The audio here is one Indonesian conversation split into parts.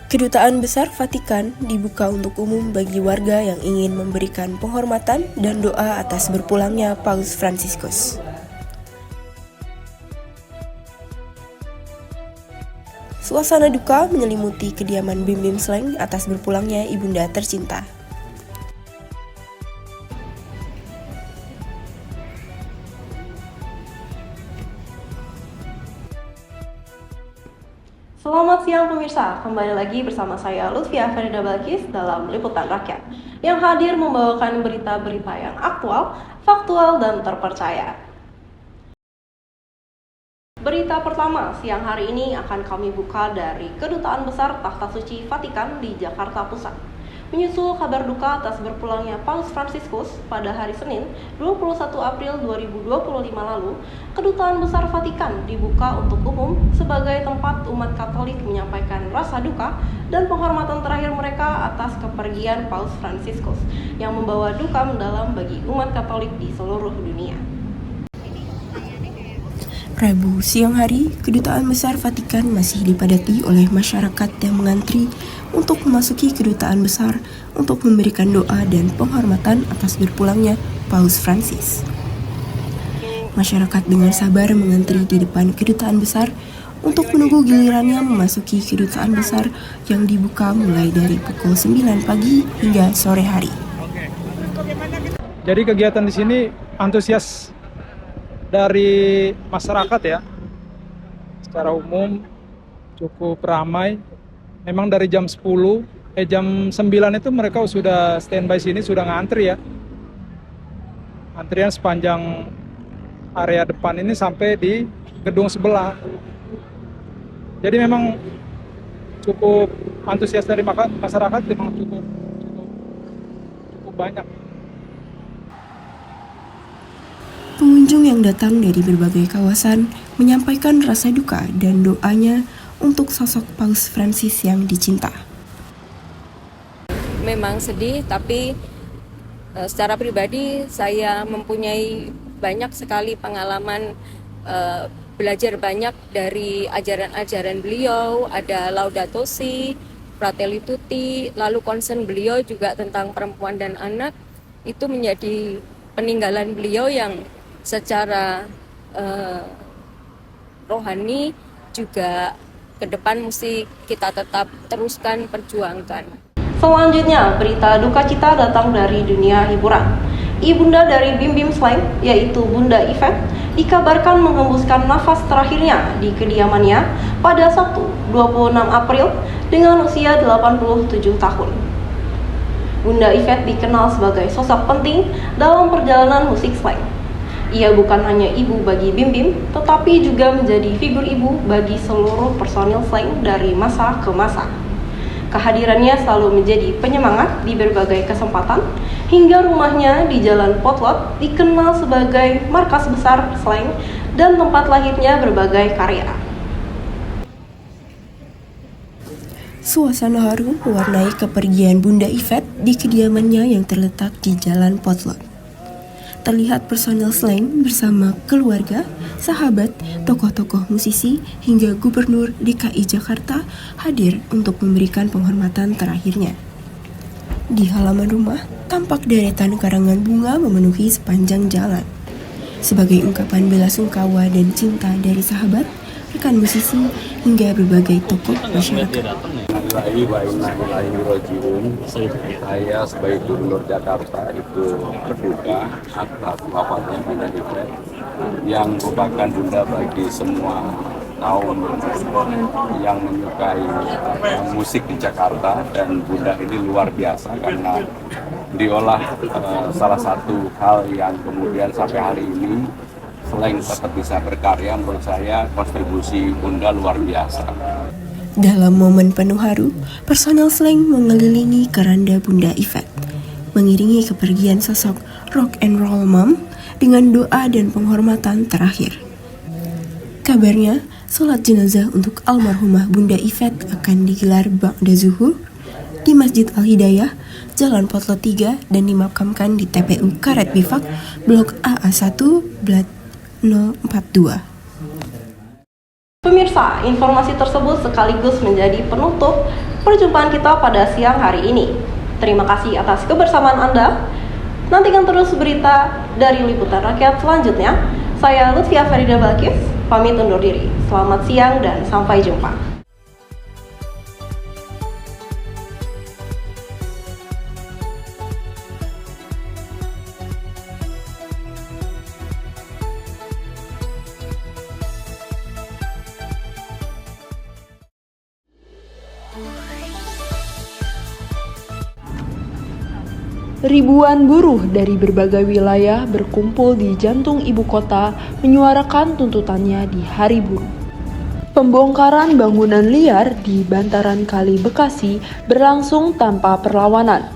Kedutaan Besar Vatikan dibuka untuk umum bagi warga yang ingin memberikan penghormatan dan doa atas berpulangnya Paus Fransiskus. Suasana duka menyelimuti kediaman Bim Bim Sleng atas berpulangnya ibunda tercinta. Selamat siang pemirsa, kembali lagi bersama saya Lutfia Farida Balkis dalam Liputan Rakyat yang hadir membawakan berita-berita yang aktual, faktual, dan terpercaya. Berita pertama siang hari ini akan kami buka dari Kedutaan Besar Takhta Suci Vatikan di Jakarta Pusat. Menyusul kabar duka atas berpulangnya Paus Fransiskus pada hari Senin 21 April 2025 lalu, Kedutaan Besar Vatikan dibuka untuk umum sebagai tempat umat Katolik menyampaikan rasa duka dan penghormatan terakhir mereka atas kepergian Paus Fransiskus yang membawa duka mendalam bagi umat Katolik di seluruh dunia. Rabu siang hari, Kedutaan Besar Vatikan masih dipadati oleh masyarakat yang mengantri untuk memasuki Kedutaan Besar untuk memberikan doa dan penghormatan atas berpulangnya Paus Fransis. Masyarakat dengan sabar mengantri di depan Kedutaan Besar untuk menunggu gilirannya memasuki Kedutaan Besar yang dibuka mulai dari pukul 9 pagi hingga sore hari. Jadi kegiatan di sini antusias dari masyarakat ya, secara umum cukup ramai. Memang dari jam 9 itu mereka sudah standby sini, sudah ngantri ya. Antrian sepanjang area depan ini sampai di gedung sebelah. Jadi memang cukup antusias dari masyarakat, memang cukup banyak. Pengunjung yang datang dari berbagai kawasan menyampaikan rasa duka dan doanya untuk sosok Paus Fransis yang dicinta. Memang sedih, tapi secara pribadi saya mempunyai banyak sekali pengalaman, belajar banyak dari ajaran-ajaran beliau. Ada Laudato Si, Fratelli Tutti, lalu concern beliau juga tentang perempuan dan anak. Itu menjadi peninggalan beliau yang secara rohani juga ke depan mesti kita tetap teruskan perjuangkan. Selanjutnya, berita duka cita datang dari dunia hiburan. Ibunda dari Bim Bim Sleng, yaitu Bunda Yvette, dikabarkan menghembuskan nafas terakhirnya di kediamannya pada Sabtu 26 April dengan usia 87 tahun. Bunda Yvette dikenal sebagai sosok penting dalam perjalanan musik Sleng. Ia bukan hanya ibu bagi Bim Bim, tetapi juga menjadi figur ibu bagi seluruh personil Sleng dari masa ke masa. Kehadirannya selalu menjadi penyemangat di berbagai kesempatan, hingga rumahnya di Jalan Potlot dikenal sebagai markas besar Sleng dan tempat lahirnya berbagai karya. Suasana haru mewarnai kepergian Bunda Yvette di kediamannya yang terletak di Jalan Potlot. Terlihat personel Sleng bersama keluarga, sahabat, tokoh-tokoh musisi, hingga Gubernur DKI Jakarta hadir untuk memberikan penghormatan terakhirnya. Di halaman rumah, tampak deretan karangan bunga memenuhi sepanjang jalan. Sebagai ungkapan bela sungkawa dan cinta dari sahabat, rekan musisi, hingga berbagai tokoh masyarakat. Saya sebagai Gubernur Jakarta itu berduka atas wafatnya Bunda Yvette yang merupakan bunda bagi semua kaum yang menyukai musik di Jakarta, dan bunda ini luar biasa karena diolah salah satu hal yang kemudian sampai hari ini Sleng tetap bisa berkarya. Menurut saya kontribusi bunda luar biasa. Dalam momen penuh haru, personel Sleng mengelilingi keranda Bunda Yvette, mengiringi kepergian sosok rock and roll mom dengan doa dan penghormatan terakhir. Kabarnya, sholat jenazah untuk almarhumah Bunda Yvette akan digelar ba'da zuhur di Masjid Al-Hidayah, Jalan Potlot 3, dan dimakamkan di TPU Karet Bifak, Blok AA1, Blat 042. Pemirsa, informasi tersebut sekaligus menjadi penutup perjumpaan kita pada siang hari ini. Terima kasih atas kebersamaan Anda. Nantikan terus berita dari Liputan Rakyat selanjutnya. Saya Lutfia Farida Balkis, pamit undur diri. Selamat siang dan sampai jumpa. Ribuan buruh dari berbagai wilayah berkumpul di jantung ibu kota menyuarakan tuntutannya di Hari Buruh. Pembongkaran bangunan liar di bantaran Kali Bekasi berlangsung tanpa perlawanan.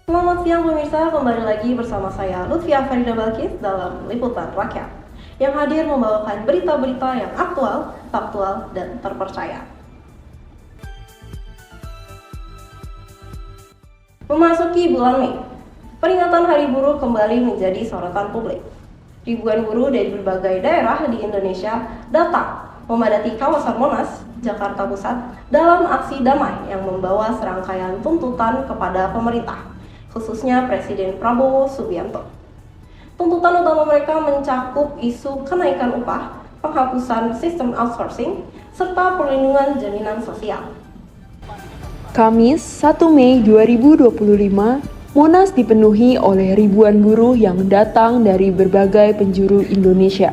Selamat siang pemirsa, kembali lagi bersama saya Lutfia Farida Balkis dalam Liputan Rakyat yang hadir membawakan berita-berita yang aktual, faktual, dan terpercaya. Memasuki bulan Mei, peringatan Hari Buruh kembali menjadi sorotan publik. Ribuan buruh dari berbagai daerah di Indonesia datang memadati kawasan Monas, Jakarta Pusat dalam aksi damai yang membawa serangkaian tuntutan kepada pemerintah, khususnya Presiden Prabowo Subianto. Tuntutan utama mereka mencakup isu kenaikan upah, penghapusan sistem outsourcing, serta perlindungan jaminan sosial. Kamis 1 Mei 2025, Monas dipenuhi oleh ribuan buruh yang datang dari berbagai penjuru Indonesia.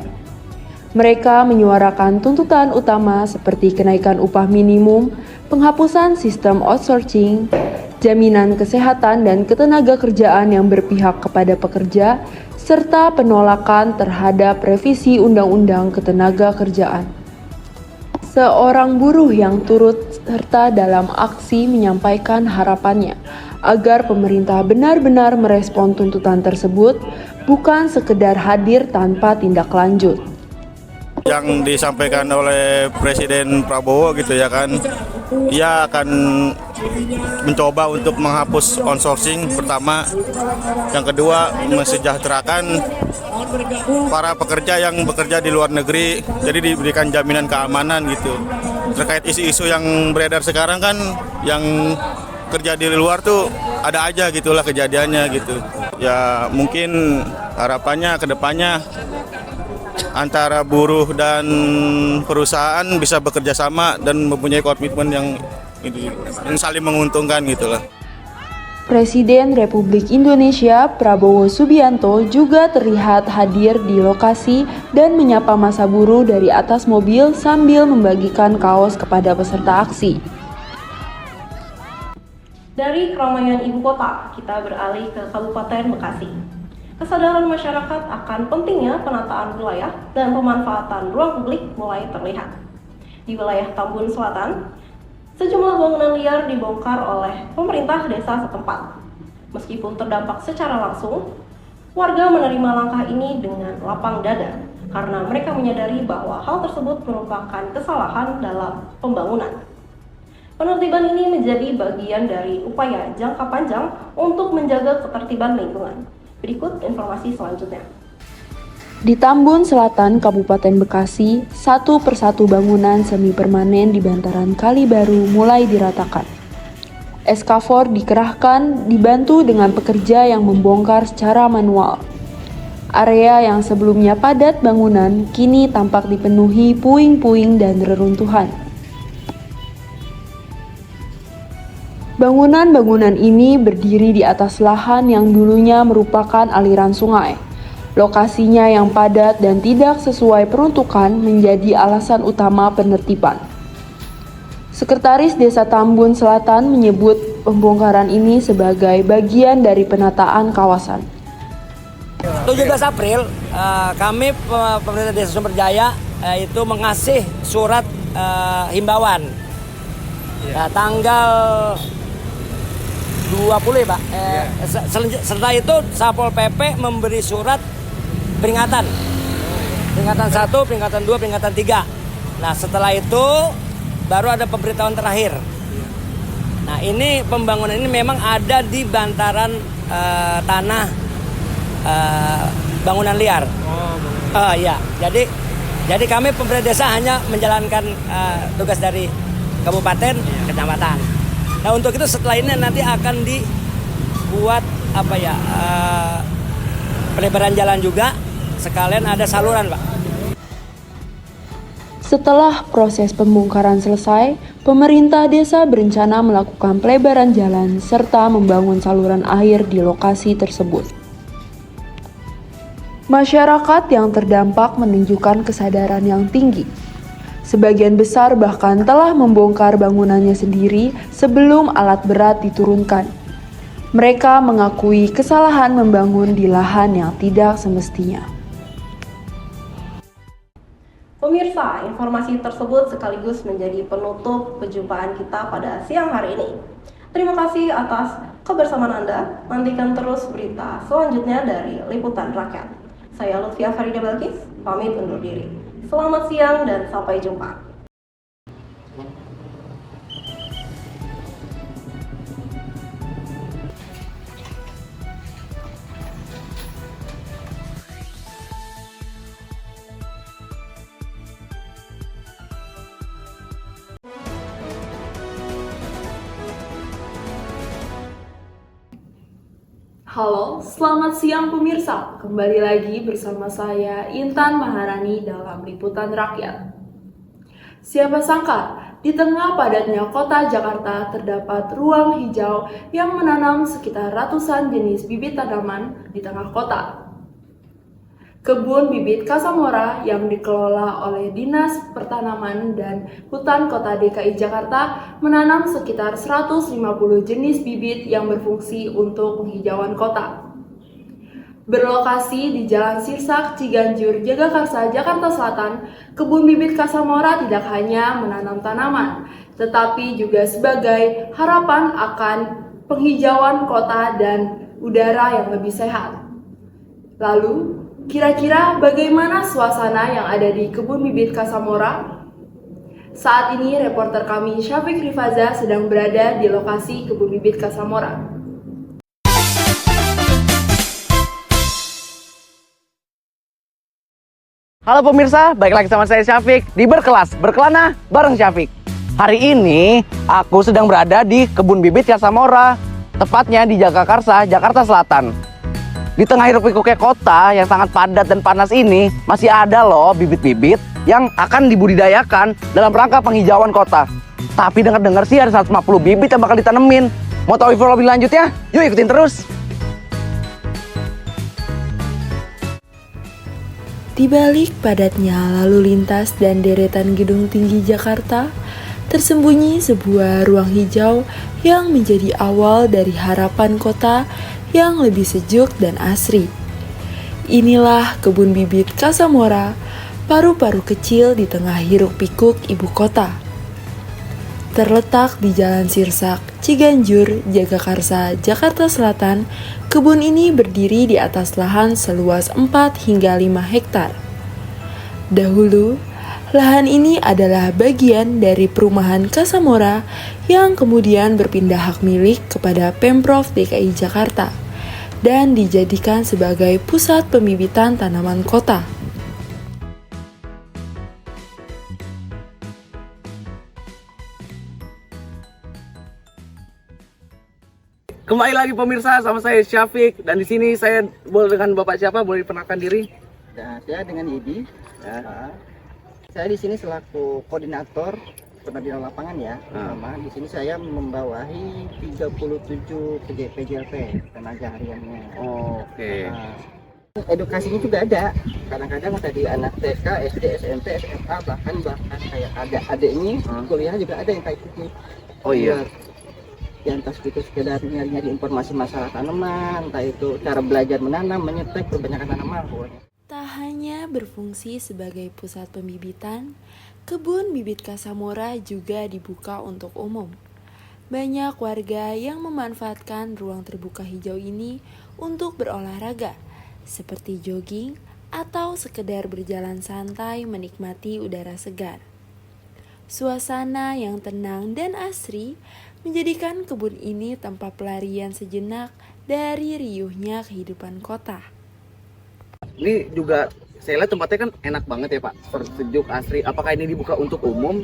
Mereka menyuarakan tuntutan utama seperti kenaikan upah minimum, penghapusan sistem outsourcing, jaminan kesehatan dan ketenaga kerjaan yang berpihak kepada pekerja, serta penolakan terhadap revisi Undang-Undang Ketenagakerjaan. Seorang buruh yang turut serta dalam aksi menyampaikan harapannya agar pemerintah benar-benar merespon tuntutan tersebut, bukan sekedar hadir tanpa tindak lanjut. Yang disampaikan oleh Presiden Prabowo gitu ya kan, ia akan mencoba untuk menghapus outsourcing pertama, yang kedua mensejahterakan para pekerja yang bekerja di luar negeri, jadi diberikan jaminan keamanan gitu. Terkait isu-isu yang beredar sekarang kan, yang kerja di luar tuh ada aja gitulah kejadiannya gitu. Ya mungkin harapannya ke depannya antara buruh dan perusahaan bisa bekerja sama dan mempunyai komitmen yang saling menguntungkan gitulah. Presiden Republik Indonesia Prabowo Subianto juga terlihat hadir di lokasi dan menyapa massa buruh dari atas mobil sambil membagikan kaos kepada peserta aksi. Dari keramaian ibu kota, kita beralih ke Kabupaten Bekasi. Kesadaran masyarakat akan pentingnya penataan wilayah dan pemanfaatan ruang publik mulai terlihat. Di wilayah Tambun Selatan, sejumlah bangunan liar dibongkar oleh pemerintah desa setempat. Meskipun terdampak secara langsung, warga menerima langkah ini dengan lapang dada karena mereka menyadari bahwa hal tersebut merupakan kesalahan dalam pembangunan. Penertiban ini menjadi bagian dari upaya jangka panjang untuk menjaga ketertiban lingkungan. Berikut informasi selanjutnya. Di Tambun Selatan, Kabupaten Bekasi, satu persatu bangunan semi permanen di bantaran Kali Baru mulai diratakan. Eskavator dikerahkan dibantu dengan pekerja yang membongkar secara manual. Area yang sebelumnya padat bangunan kini tampak dipenuhi puing-puing dan reruntuhan. Bangunan-bangunan ini berdiri di atas lahan yang dulunya merupakan aliran sungai. Lokasinya yang padat dan tidak sesuai peruntukan menjadi alasan utama penertiban. Sekretaris Desa Tambun Selatan menyebut pembongkaran ini sebagai bagian dari penataan kawasan. 17 April, kami pemerintah Desa Sumberjaya itu mengasih surat himbauan. Tanggal 20 ya Pak. Setelah itu Satpol PP memberi surat peringatan. Peringatan 1, peringatan 2, peringatan 3. Nah setelah itu baru ada pemberitahuan terakhir. Nah ini pembangunan ini memang ada di bantaran tanah bangunan liar. Iya, jadi kami pemerintah desa hanya menjalankan tugas dari kabupaten, kecamatan. Nah untuk itu setelah ini nanti akan dibuat pelebaran jalan juga, sekalian ada saluran, Pak. Setelah proses pembongkaran selesai, pemerintah desa berencana melakukan pelebaran jalan serta membangun saluran air di lokasi tersebut. Masyarakat yang terdampak menunjukkan kesadaran yang tinggi. Sebagian besar bahkan telah membongkar bangunannya sendiri sebelum alat berat diturunkan. Mereka mengakui kesalahan membangun di lahan yang tidak semestinya. Pemirsa, informasi tersebut sekaligus menjadi penutup perjumpaan kita pada siang hari ini. Terima kasih atas kebersamaan Anda. Nantikan terus berita selanjutnya dari Liputan Rakyat. Saya Lutfia Farida Balkis, pamit undur diri. Selamat siang dan sampai jumpa. Halo, selamat siang pemirsa. Kembali lagi bersama saya Intan Maharani dalam Liputan Rakyat. Siapa sangka, di tengah padatnya kota Jakarta terdapat ruang hijau yang menanam sekitar ratusan jenis bibit tanaman di tengah kota. Kebun bibit Kasamora yang dikelola oleh Dinas Pertanaman dan Hutan Kota DKI Jakarta menanam sekitar 150 jenis bibit yang berfungsi untuk penghijauan kota. Berlokasi di Jalan Sirsak, Ciganjur, Jagakarsa, Jakarta Selatan, kebun bibit Kasamora tidak hanya menanam tanaman, tetapi juga sebagai harapan akan penghijauan kota dan udara yang lebih sehat. Lalu, kira-kira bagaimana suasana yang ada di kebun bibit Kasamora? Saat ini reporter kami Syafiq Rifaza sedang berada di lokasi kebun bibit Kasamora. Halo pemirsa, balik lagi sama saya Syafiq di Berkelas, Berkelana bareng Syafiq. Hari ini aku sedang berada di kebun bibit Kasamora, tepatnya di Jagakarsa, Jakarta Selatan. Di tengah hiruk-pikuknya kota yang sangat padat dan panas ini, masih ada loh bibit-bibit yang akan dibudidayakan dalam rangka penghijauan kota. Tapi dengar-dengar sih ada 150 bibit yang bakal ditanemin. Mau tahu info lebih lanjutnya? Yuk ikutin terus. Di balik padatnya lalu lintas dan deretan gedung tinggi Jakarta, tersembunyi sebuah ruang hijau yang menjadi awal dari harapan kota yang lebih sejuk dan asri. Inilah kebun bibit Kasamora, paru-paru kecil di tengah hiruk-pikuk ibu kota. Terletak di Jalan Sirsak, Ciganjur, Jagakarsa, Jakarta Selatan, kebun ini berdiri di atas lahan seluas 4 hingga 5 hektar. Dahulu, lahan ini adalah bagian dari perumahan Kasamora yang kemudian berpindah hak milik kepada Pemprov DKI Jakarta dan dijadikan sebagai pusat pembibitan tanaman kota. Kembali lagi pemirsa sama saya Syafiq dan di sini saya boleh dengan Bapak siapa? Boleh diperkenalkan diri? Nah, saya dengan Yedi. Ya. Saya di sini selaku koordinator penadiran lapangan ya. Pertama, di sini saya membawahi 37 PJLP tenaga hariannya. Oke. Nah, edukasinya juga ada. Kadang-kadang tadi anak TK, SD, SMP, SMA bahkan kayak ada adiknya kuliah juga ada yang kayak gitu. Oh iya. Ya entah itu sekedar nyari informasi masalah tanaman, entah itu cara belajar menanam, menyetek, kebanyakan tanaman pokoknya. Tak hanya berfungsi sebagai pusat pembibitan, kebun bibit Kasamora juga dibuka untuk umum. Banyak warga yang memanfaatkan ruang terbuka hijau ini untuk berolahraga, seperti jogging atau sekedar berjalan santai menikmati udara segar. Suasana yang tenang dan asri menjadikan kebun ini tempat pelarian sejenak dari riuhnya kehidupan kota. Ini juga saya lihat tempatnya kan enak banget ya Pak, sejuk, asri. Apakah ini dibuka untuk umum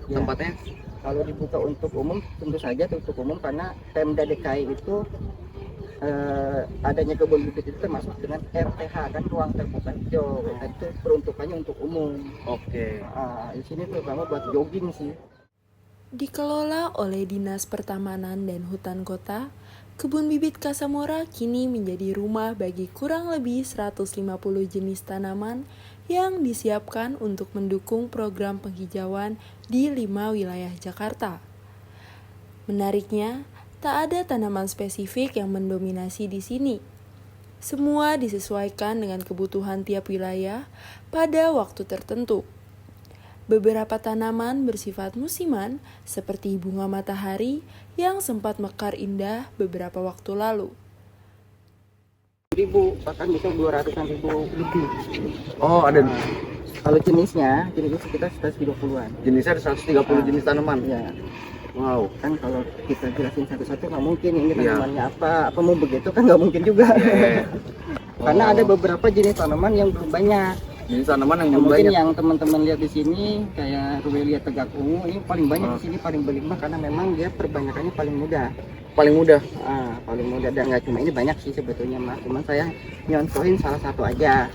tempatnya? Kalau dibuka untuk umum, tentu saja untuk umum karena Pemda DKI itu adanya kebun bibit itu termasuk dengan RTH kan, ruang terbuka hijau. Dan itu peruntukannya untuk umum. Oke. Di sini terutama buat jogging sih. Dikelola oleh Dinas Pertamanan dan Hutan Kota, Kebun Bibit Kasamora kini menjadi rumah bagi kurang lebih 150 jenis tanaman yang disiapkan untuk mendukung program penghijauan di 5 wilayah Jakarta. Menariknya, tak ada tanaman spesifik yang mendominasi di sini. Semua disesuaikan dengan kebutuhan tiap wilayah pada waktu tertentu. Beberapa tanaman bersifat musiman seperti bunga matahari yang sempat mekar indah beberapa waktu lalu. Bahkan bisa 200-an ribu lebih. Oh, ada. Kalau jenisnya sekitar 130-an. Jenisnya ada 130 jenis tanaman. Ya. Wow. Kan kalau kita jelasin satu-satu nggak mungkin ini tanamannya apa mau begitu kan nggak mungkin juga. Karena ada beberapa jenis tanaman yang belum banyak. Jenis tanaman yang belum mungkin banyak. yang teman-teman lihat di sini kayak Rumelia tegak ungu ini paling banyak di sini, paling berlimpah karena memang dia perbanyakannya paling mudah. Paling mudah. Paling mudah, dan nggak cuma ini, banyak sih sebetulnya Mas. Cuman saya nyontohin salah satu aja.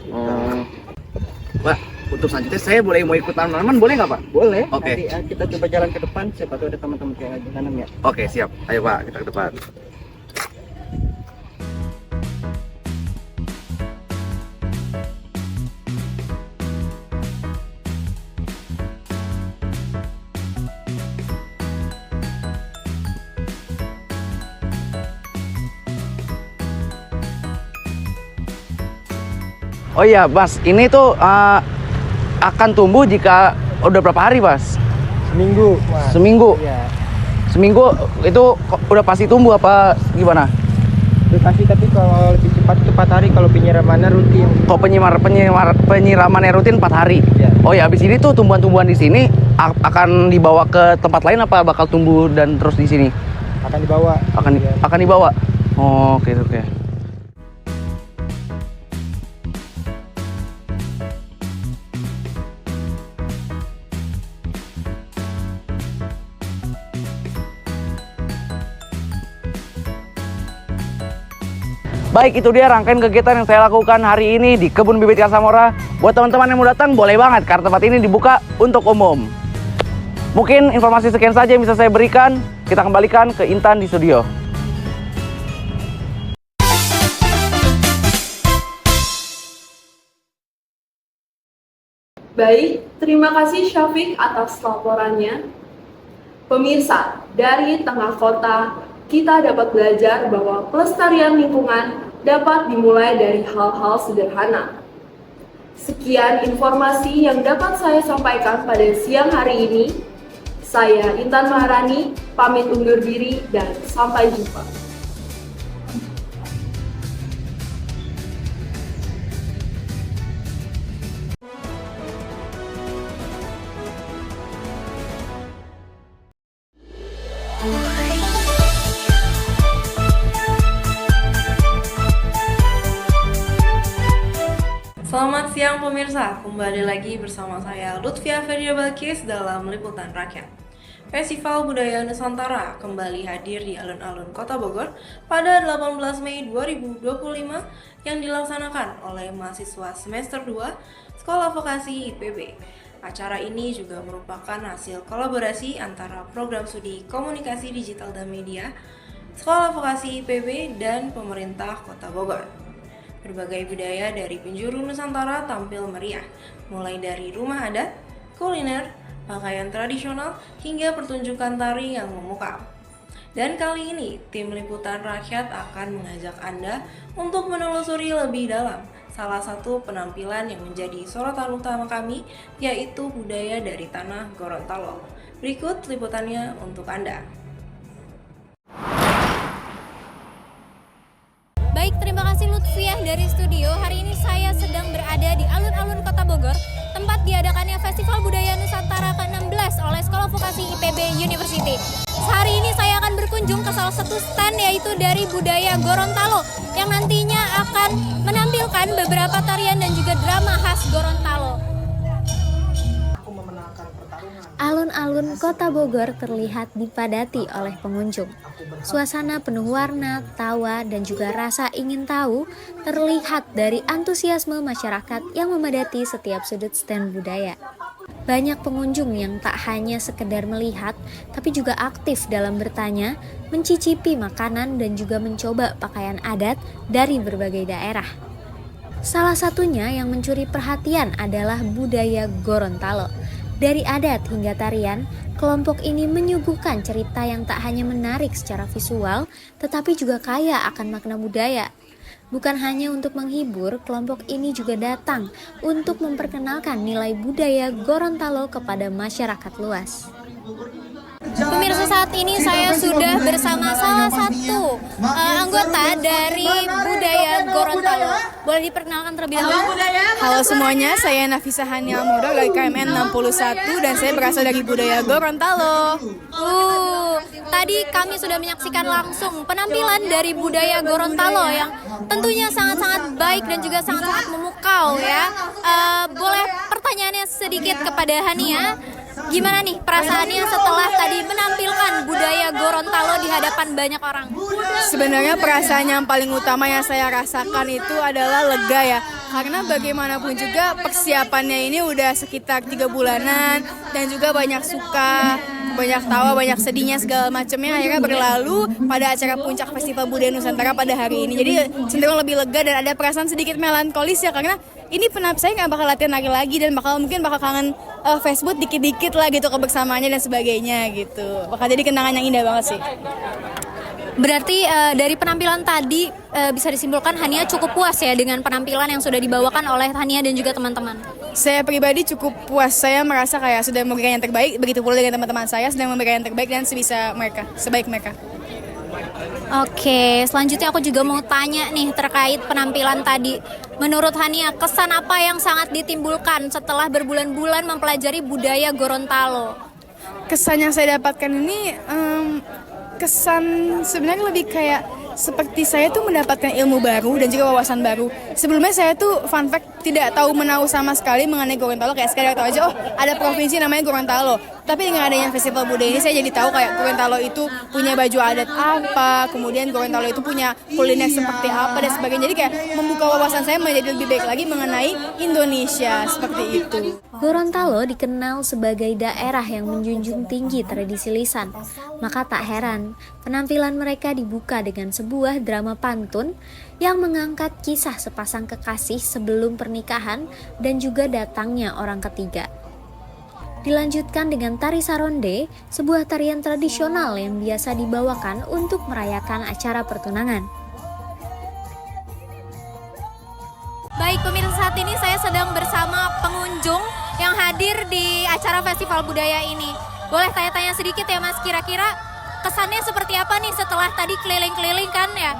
Pak, untuk selanjutnya saya mau ikut tanaman boleh nggak Pak? Boleh. Oke. Nanti kita coba jalan ke depan, siapa tahu ada teman-teman yang lagi tanam ya. Oke, siap. Ayo Pak, kita ke depan. Oh iya, Mas, ini tuh akan tumbuh jika udah berapa hari, Mas? Seminggu, Mas. Seminggu. Iya. Seminggu itu udah pasti tumbuh apa gimana? Udah pasti, tapi kalau lebih cepat itu 4 hari kalau penyiramannya rutin. Oh, penyiramannya rutin 4 hari. Iya. Oh ya, habis ini tuh tumbuhan-tumbuhan di sini akan dibawa ke tempat lain apa bakal tumbuh dan terus di sini? Akan dibawa. Akan dibawa. Oh, oke. Baik, itu dia rangkaian kegiatan yang saya lakukan hari ini di Kebun Bibit Kasamora. Buat teman-teman yang mau datang, boleh banget karena tempat ini dibuka untuk umum. Mungkin informasi sekian saja yang bisa saya berikan. Kita kembalikan ke Intan di studio. Baik, terima kasih Syafiq atas laporannya. Pemirsa, dari tengah kota, kita dapat belajar bahwa pelestarian lingkungan dapat dimulai dari hal-hal sederhana. Sekian informasi yang dapat saya sampaikan pada siang hari ini. Saya Intan Maharani, pamit undur diri dan sampai jumpa. Selamat siang pemirsa, kembali lagi bersama saya Lutfia Ferdia Balkis dalam Liputan Rakyat. Festival Budaya Nusantara kembali hadir di alun-alun Kota Bogor pada 18 Mei 2025 yang dilaksanakan oleh mahasiswa semester 2 Sekolah Vokasi IPB. Acara ini juga merupakan hasil kolaborasi antara Program Studi Komunikasi Digital dan Media, Sekolah Vokasi IPB, dan pemerintah Kota Bogor. Berbagai budaya dari penjuru Nusantara tampil meriah, mulai dari rumah adat, kuliner, pakaian tradisional, hingga pertunjukan tari yang memukau. Dan kali ini, tim Liputan Rakyat akan mengajak Anda untuk menelusuri lebih dalam salah satu penampilan yang menjadi sorotan utama kami, yaitu budaya dari tanah Gorontalo. Berikut liputannya untuk Anda. Baik, terima kasih Lutfiah dari studio. Hari ini saya sedang berada di alun-alun Kota Bogor, tempat diadakannya Festival Budaya Nusantara ke-16 oleh Sekolah Vokasi IPB University. Hari ini saya akan berkunjung ke salah satu stand, yaitu dari budaya Gorontalo, yang nantinya akan menampilkan beberapa tarian Gorontalo. Alun-alun Kota Bogor terlihat dipadati oleh pengunjung. Suasana penuh warna, tawa, dan juga rasa ingin tahu terlihat dari antusiasme masyarakat yang memadati setiap sudut stand budaya. Banyak pengunjung yang tak hanya sekedar melihat, tapi juga aktif dalam bertanya, mencicipi makanan, dan juga mencoba pakaian adat dari berbagai daerah. Salah satunya yang mencuri perhatian adalah budaya Gorontalo. Dari adat hingga tarian, kelompok ini menyuguhkan cerita yang tak hanya menarik secara visual, tetapi juga kaya akan makna budaya. Bukan hanya untuk menghibur, kelompok ini juga datang untuk memperkenalkan nilai budaya Gorontalo kepada masyarakat luas. Pemirsa, saat ini saya sudah bersama salah satu anggota dari budaya Gorontalo. Boleh diperkenalkan terlebih dahulu? Halo semuanya, saya Nafisa Hania Almudar dari KMN 61 dan saya berasal dari budaya Gorontalo. Tadi kami sudah menyaksikan langsung penampilan dari budaya Gorontalo yang tentunya sangat-sangat baik dan juga sangat-sangat memukau ya. Boleh pertanyaannya sedikit kepada Hania? Gimana nih perasaannya setelah tadi menampilkan budaya Gorontalo di hadapan banyak orang? Sebenarnya perasaan yang paling utama yang saya rasakan itu adalah lega ya. Karena bagaimanapun juga persiapannya ini udah sekitar 3 bulanan dan juga banyak suka, banyak tawa, banyak sedihnya segala macamnya akhirnya berlalu pada acara puncak Festival Budaya Nusantara pada hari ini. Jadi cenderung lebih lega dan ada perasaan sedikit melankolis ya karena ini saya nggak bakal latihan lagi dan mungkin bakal kangen Facebook dikit-dikit lah gitu kebersamaannya dan sebagainya gitu. Bakal jadi kenangan yang indah banget sih. Berarti dari penampilan tadi bisa disimpulkan Hania cukup puas ya dengan penampilan yang sudah dibawakan oleh Hania dan juga teman-teman. Saya pribadi cukup puas. Saya merasa kayak sudah memberikan yang terbaik. Begitu pula dengan teman-teman saya sedang memberikan yang terbaik dan sebisa mereka, sebaik mereka. Oke, selanjutnya aku juga mau tanya nih terkait penampilan tadi. Menurut Hania, kesan apa yang sangat ditimbulkan setelah berbulan-bulan mempelajari budaya Gorontalo? Kesan yang saya dapatkan ini kesan sebenarnya lebih kayak seperti saya tuh mendapatkan ilmu baru dan juga wawasan baru. Sebelumnya saya tuh fun fact tidak tahu menahu sama sekali mengenai Gorontalo, kayak sekadar tahu aja ada provinsi namanya Gorontalo. Tapi dengan adanya festival budaya ini saya jadi tahu kayak Gorontalo itu punya baju adat apa, kemudian Gorontalo itu punya kuliner seperti apa dan sebagainya. Jadi kayak membuka wawasan saya menjadi lebih baik lagi mengenai Indonesia seperti itu. Gorontalo dikenal sebagai daerah yang menjunjung tinggi tradisi lisan. Maka tak heran, penampilan mereka dibuka dengan sebuah drama pantun yang mengangkat kisah sepasang kekasih sebelum pernikahan dan juga datangnya orang ketiga. Dilanjutkan dengan tari saronde, sebuah tarian tradisional yang biasa dibawakan untuk merayakan acara pertunangan. Baik pemirsa, saat ini saya sedang bersama pengunjung yang hadir di acara festival budaya ini. Boleh tanya-tanya sedikit ya Mas, kira-kira kesannya seperti apa nih setelah tadi keliling-keliling kan ya?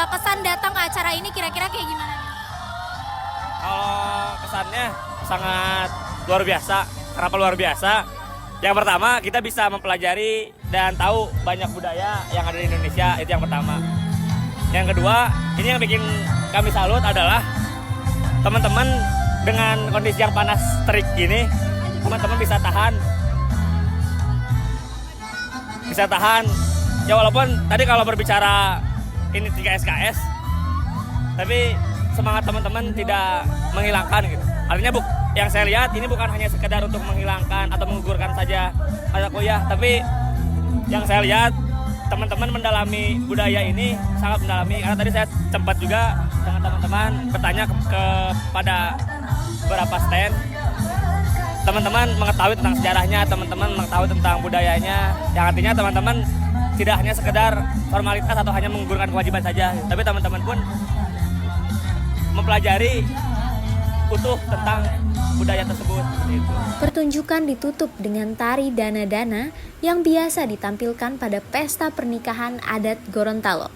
Kesan datang ke acara ini kira-kira kayak gimana? Kalau kesannya sangat luar biasa. Kenapa luar biasa? Yang pertama, kita bisa mempelajari dan tahu banyak budaya yang ada di Indonesia, itu yang pertama. Yang kedua, ini yang bikin kami salut adalah teman-teman dengan kondisi yang panas terik gini, teman-teman bisa tahan. Ya walaupun tadi kalau berbicara ini 3 SKS, tapi semangat teman-teman tidak menghilangkan gitu. Artinya yang saya lihat ini bukan hanya sekedar untuk menghilangkan atau menggugurkan saja mata kuliah, tapi yang saya lihat teman-teman mendalami budaya ini sangat mendalami. Karena tadi saya sempat juga dengan teman-teman bertanya kepada beberapa stand. Teman-teman mengetahui tentang sejarahnya, teman-teman mengetahui tentang budayanya, yang artinya teman-teman tidak hanya sekedar formalitas atau hanya menggugurkan kewajiban saja, tapi teman-teman pun mempelajari utuh tentang budaya tersebut. Pertunjukan ditutup dengan tari dana-dana yang biasa ditampilkan pada pesta pernikahan adat Gorontalo.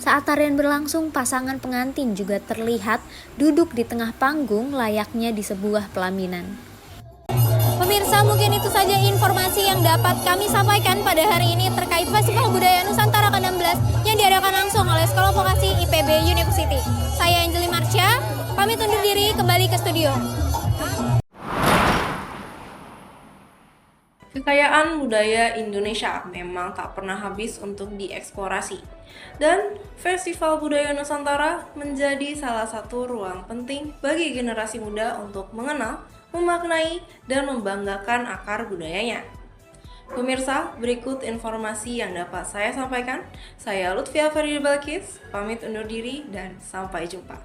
Saat tarian berlangsung, pasangan pengantin juga terlihat duduk di tengah panggung layaknya di sebuah pelaminan. Pemirsa, mungkin itu saja informasi yang dapat kami sampaikan pada hari ini terkait Festival Budaya Nusantara ke-16 yang diadakan langsung oleh Sekolah Vokasi IPB University. Saya Anjeli Marsha, pamit undur diri kembali ke studio. Kekayaan budaya Indonesia memang tak pernah habis untuk dieksplorasi. Dan Festival Budaya Nusantara menjadi salah satu ruang penting bagi generasi muda untuk mengenal, memaknai, dan membanggakan akar budayanya. Pemirsa, berikut informasi yang dapat saya sampaikan. Saya Lutfia Farida Balkis, pamit undur diri dan sampai jumpa.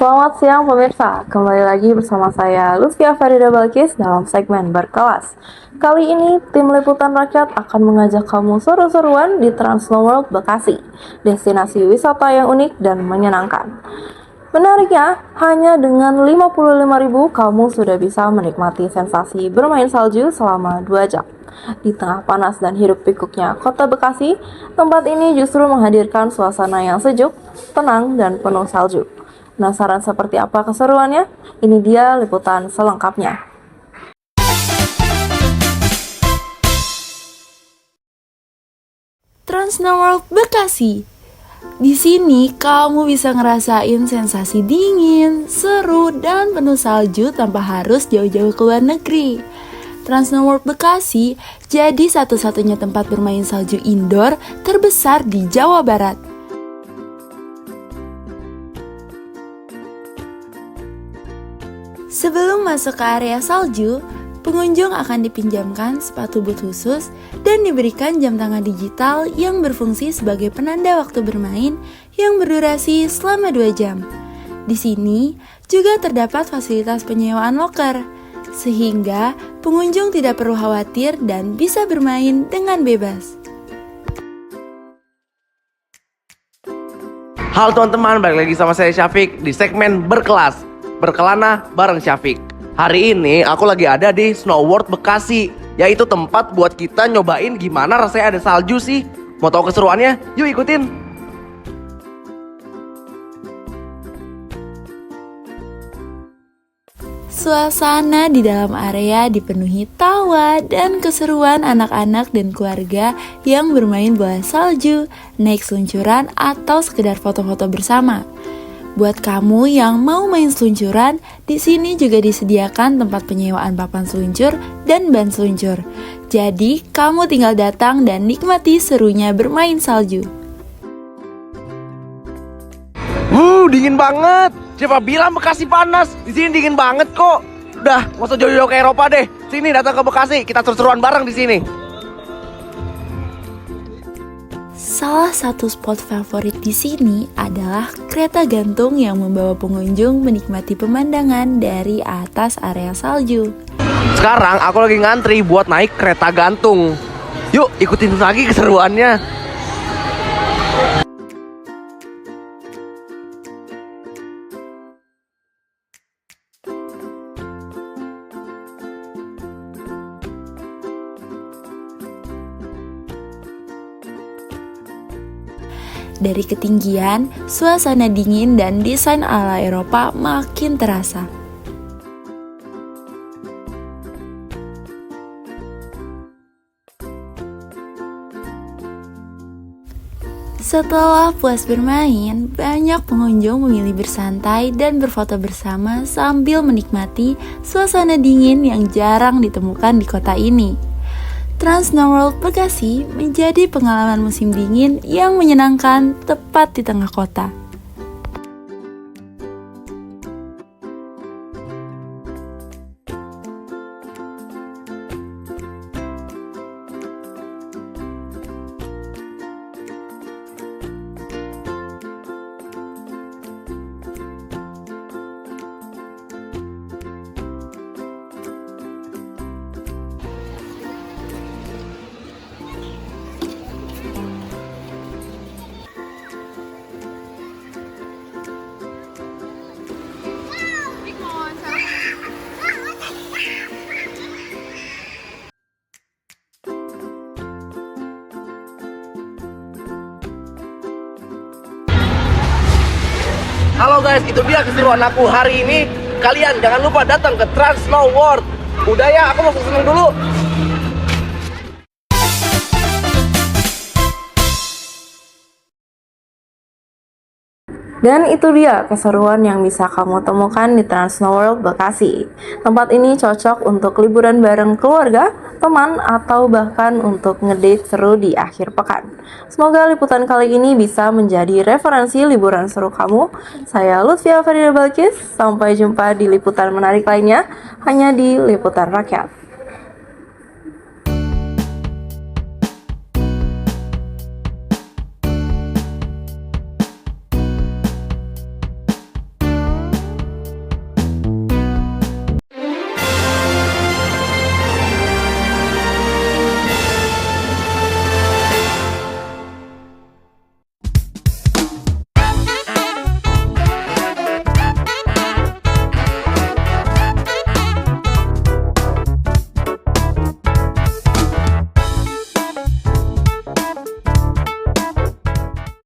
Selamat siang pemirsa, kembali lagi bersama saya Lutfia Farida Balkis dalam segmen Berkelas. Kali ini tim Liputan Rakyat akan mengajak kamu seru-seruan di Trans Snow World Bekasi, destinasi wisata yang unik dan menyenangkan. Menariknya, hanya dengan 55.000 kamu sudah bisa menikmati sensasi bermain salju selama 2 jam. Di tengah panas dan hiruk pikuknya kota Bekasi, tempat ini justru menghadirkan suasana yang sejuk, tenang, dan penuh salju. Penasaran seperti apa keseruannya? Ini dia liputan selengkapnya. Trans Snow World Bekasi. Di sini kamu bisa ngerasain sensasi dingin, seru, dan penuh salju tanpa harus jauh-jauh ke luar negeri. Trans Snow World Bekasi jadi satu-satunya tempat bermain salju indoor terbesar di Jawa Barat. Sebelum masuk ke area salju, pengunjung akan dipinjamkan sepatu boot khusus dan diberikan jam tangan digital yang berfungsi sebagai penanda waktu bermain yang berdurasi selama 2 jam. Di sini juga terdapat fasilitas penyewaan loker, sehingga pengunjung tidak perlu khawatir dan bisa bermain dengan bebas. Halo teman-teman, balik lagi sama saya Syafiq di segmen Berkelas, berkelana bareng Syafiq. Hari ini aku lagi ada di Snow World Bekasi, yaitu tempat buat kita nyobain gimana rasanya ada salju sih. Mau tahu keseruannya? Yuk ikutin. Suasana di dalam area dipenuhi tawa dan keseruan anak-anak dan keluarga yang bermain bola salju, naik seluncuran, atau sekedar foto-foto bersama. Buat kamu yang mau main seluncuran, di sini juga disediakan tempat penyewaan papan seluncur dan ban seluncur. Jadi, kamu tinggal datang dan nikmati serunya bermain salju. Dingin banget. Siapa bilang Bekasi panas? Di sini dingin banget kok. Udah, nggak usah jauh-jauh ke Eropa deh. Sini datang ke Bekasi, kita seru-seruan bareng di sini. Salah satu spot favorit di sini adalah kereta gantung yang membawa pengunjung menikmati pemandangan dari atas area salju. Sekarang aku lagi ngantri buat naik kereta gantung. Yuk ikutin lagi keseruannya. Dari ketinggian, suasana dingin dan desain ala Eropa makin terasa. Setelah puas bermain, banyak pengunjung memilih bersantai dan berfoto bersama sambil menikmati suasana dingin yang jarang ditemukan di kota ini. Trans Snow World Bekasi menjadi pengalaman musim dingin yang menyenangkan tepat di tengah kota. Halo guys, itu dia keseruan aku hari ini. Kalian jangan lupa datang ke Trans Snow World. Udah ya, aku mau seneng dulu. Dan itu dia keseruan yang bisa kamu temukan di Trans Snow World Bekasi. Tempat ini cocok untuk liburan bareng keluarga, teman, atau bahkan untuk ngedate seru di akhir pekan. Semoga liputan kali ini bisa menjadi referensi liburan seru kamu. Saya Lutfia Farida Balkis, sampai jumpa di liputan menarik lainnya hanya di Liputan Rakyat.